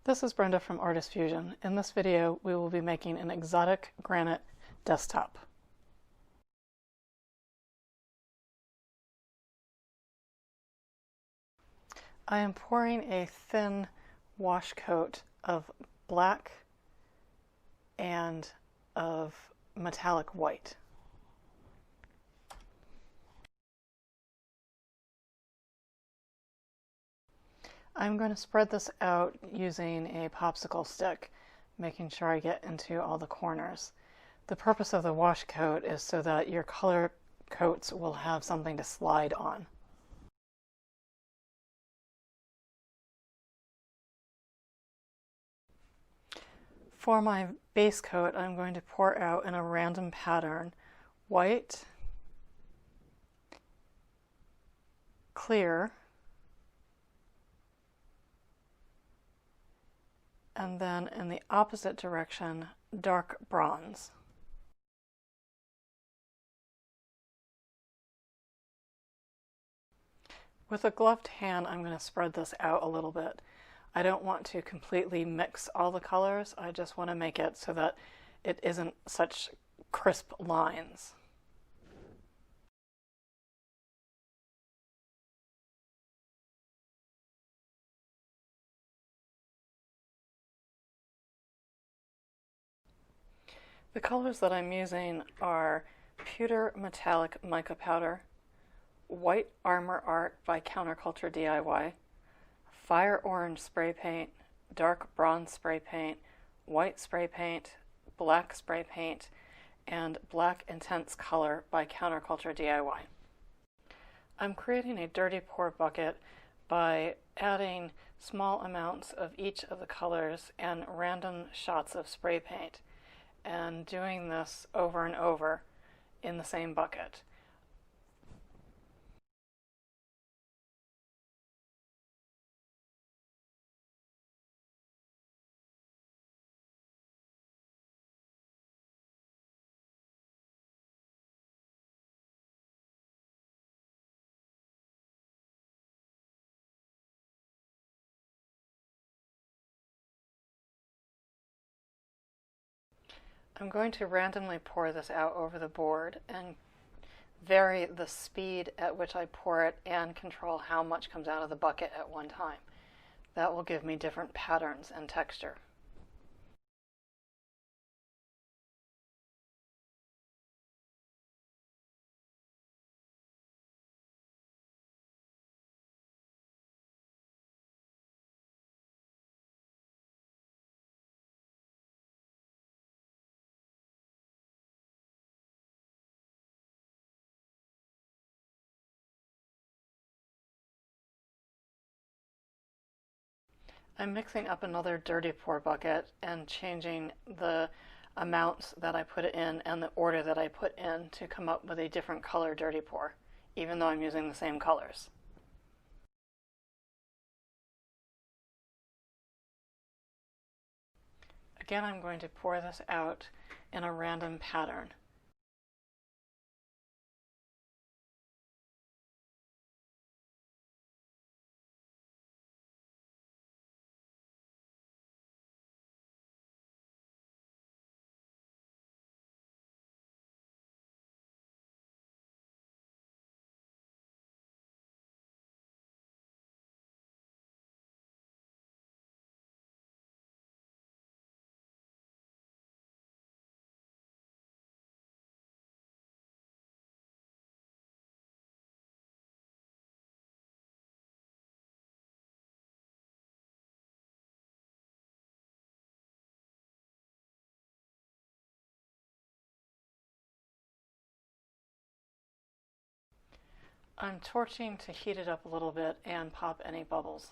This is Brenda from Artist Fusion. In this video, we will be making an exotic granite desktop. I am pouring a thin wash coat of black and of metallic white. I'm going to spread this out using a popsicle stick, making sure I get into all the corners. The purpose of the wash coat is so that your color coats will have something to slide on. For my base coat, I'm going to pour out in a random pattern white, clear, and then in the opposite direction, dark bronze. With a gloved hand, I'm going to spread this out a little bit. I don't want to completely mix all the colors. I just want to make it so that it isn't such crisp lines. The colors that I'm using are pewter metallic mica powder, white armor art by Counterculture DIY, fire orange spray paint, dark bronze spray paint, white spray paint, black spray paint, and black intense color by Counterculture DIY. I'm creating a dirty pour bucket by adding small amounts of each of the colors and random shots of spray paint, and doing this over and over in the same bucket. I'm going to randomly pour this out over the board and vary the speed at which I pour it and control how much comes out of the bucket at one time. That will give me different patterns and texture. I'm mixing up another dirty pour bucket and changing the amounts that I put it in and the order that I put in to come up with a different color dirty pour, even though I'm using the same colors. Again, I'm going to pour this out in a random pattern. I'm torching to heat it up a little bit and pop any bubbles.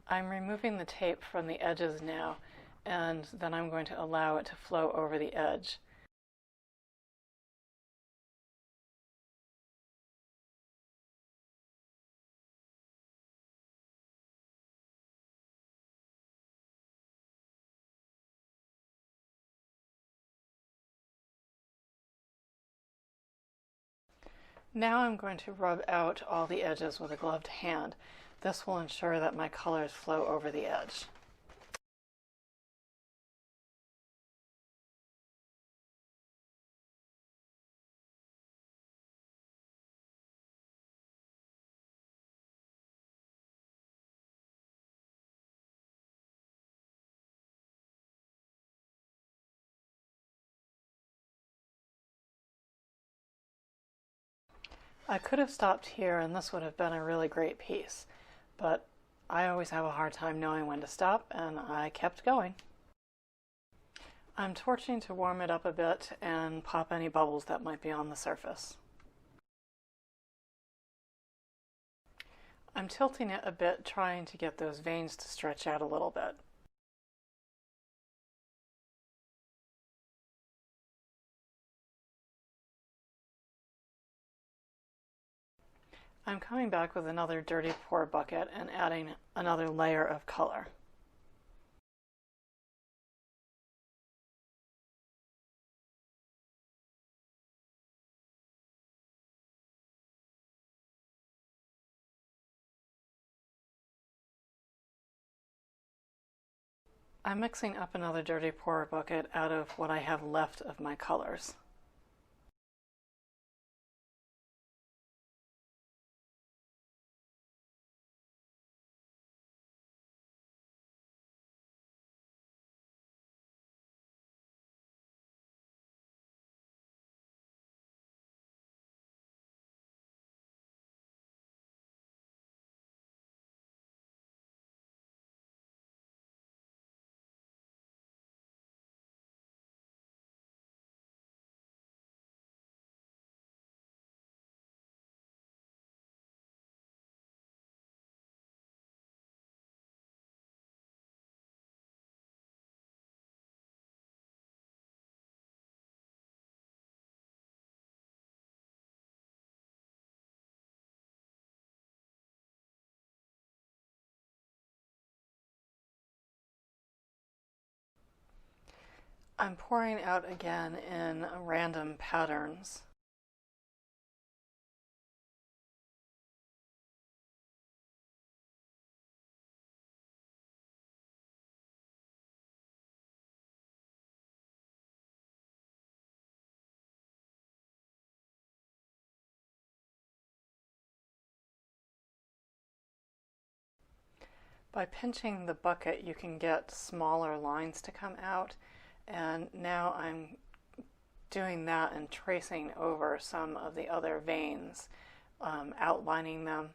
I'm removing the tape from the edges now, and then I'm going to allow it to flow over the edge. Now I'm going to rub out all the edges with a gloved hand. This will ensure that my colors flow over the edge. I could have stopped here and this would have been a really great piece, but I always have a hard time knowing when to stop, and I kept going. I'm torching to warm it up a bit and pop any bubbles that might be on the surface. I'm tilting it a bit, trying to get those veins to stretch out a little bit. I'm coming back with another dirty pour bucket and adding another layer of color. I'm mixing up another dirty pour bucket out of what I have left of my colors. I'm pouring out again in random patterns. By pinching the bucket, you can get smaller lines to come out, and now I'm doing that and tracing over some of the other veins, outlining them.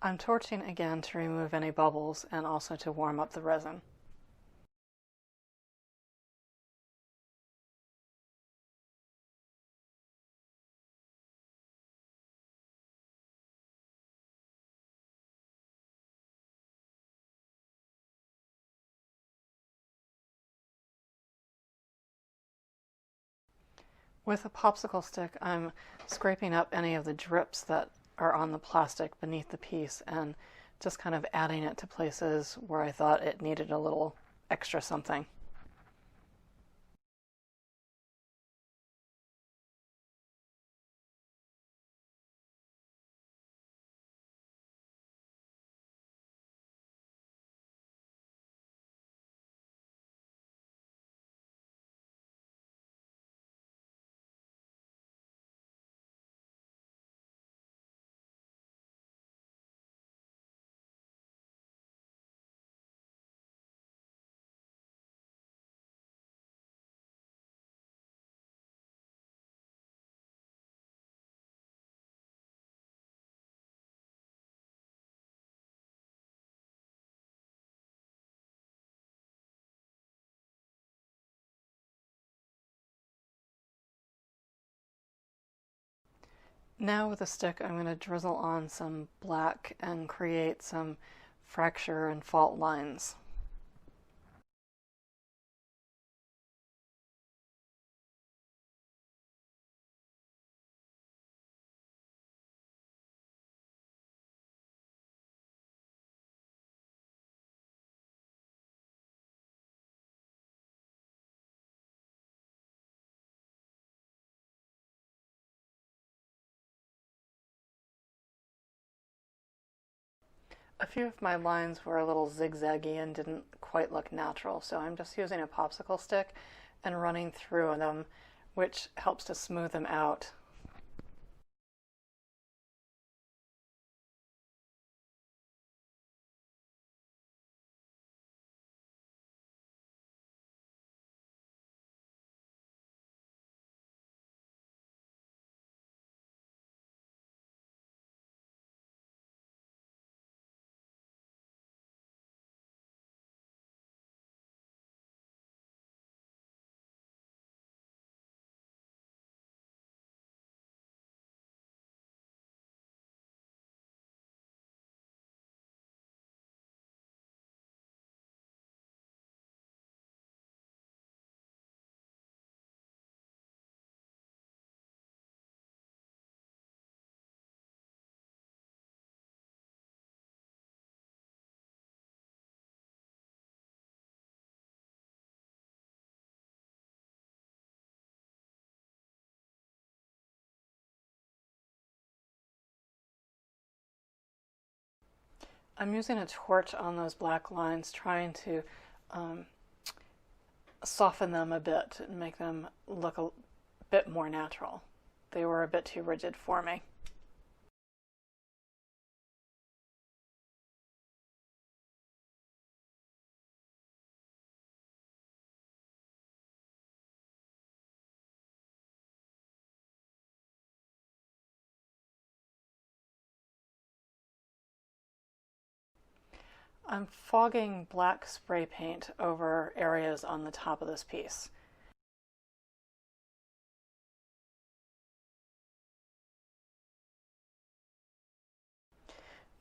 I'm torching again to remove any bubbles and also to warm up the resin. With a popsicle stick, I'm scraping up any of the drips that are on the plastic beneath the piece and just kind of adding it to places where I thought it needed a little extra something. Now with a stick, I'm going to drizzle on some black and create some fracture and fault lines. A few of my lines were a little zigzaggy and didn't quite look natural, so I'm just using a popsicle stick and running through them, which helps to smooth them out. I'm using a torch on those black lines, trying to um, soften them a bit and make them look a bit more natural. They were a bit too rigid for me. I'm fogging black spray paint over areas on the top of this piece.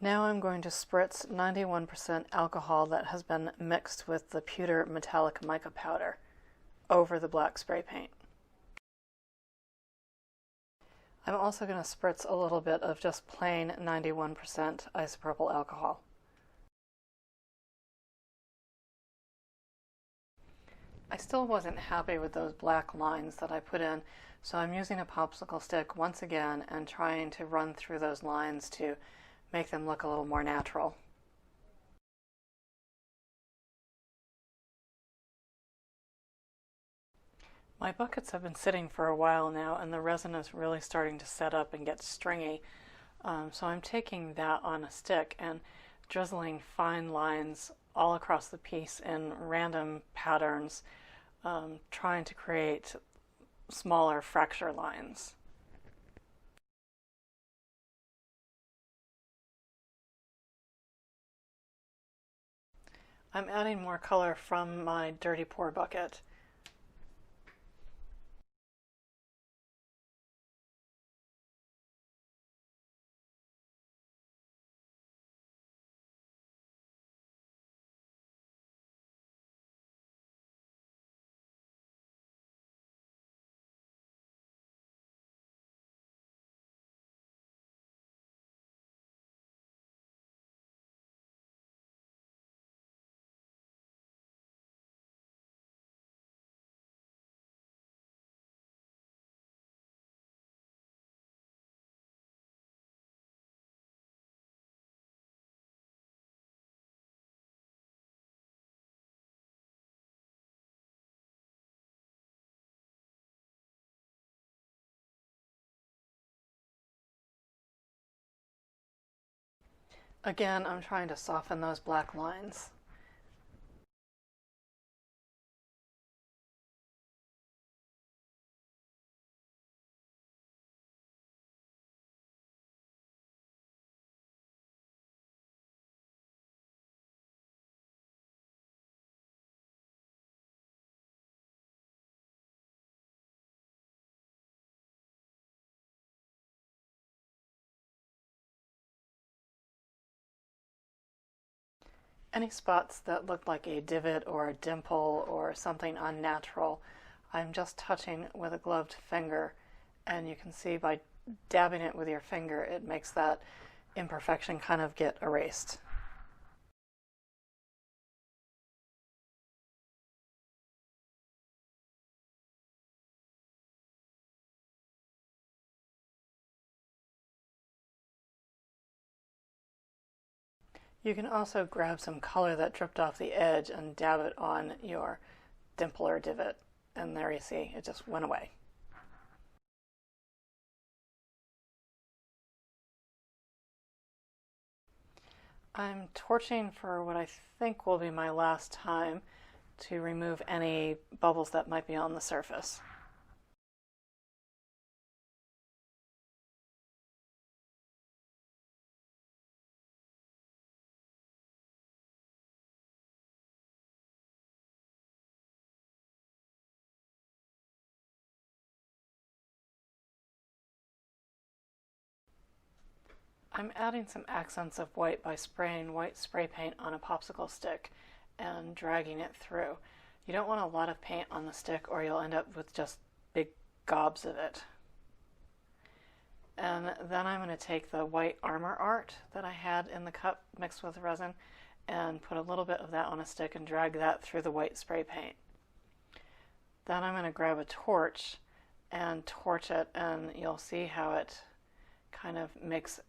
Now I'm going to spritz 91% alcohol that has been mixed with the pewter metallic mica powder over the black spray paint. I'm also going to spritz a little bit of just plain 91% isopropyl alcohol. I still wasn't happy with those black lines that I put in, so I'm using a popsicle stick once again and trying to run through those lines to make them look a little more natural. My buckets have been sitting for a while now, and the resin is really starting to set up and get stringy. So I'm taking that on a stick and drizzling fine lines all across the piece in random patterns, trying to create smaller fracture lines. I'm adding more color from my dirty pour bucket. Again, I'm trying to soften those black lines. Any spots that look like a divot or a dimple or something unnatural, I'm just touching with a gloved finger, and you can see by dabbing it with your finger, it makes that imperfection kind of get erased. You can also grab some color that dripped off the edge and dab it on your dimple or divot, and there you see, it just went away. I'm torching for what I think will be my last time to remove any bubbles that might be on the surface. I'm adding some accents of white by spraying white spray paint on a popsicle stick and dragging it through. You don't want a lot of paint on the stick or you'll end up with just big gobs of it. And then I'm going to take the white armor art that I had in the cup mixed with resin and put a little bit of that on a stick and drag that through the white spray paint. Then I'm going to grab a torch and torch it, and you'll see how it kind of makes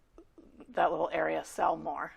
that little area sell more.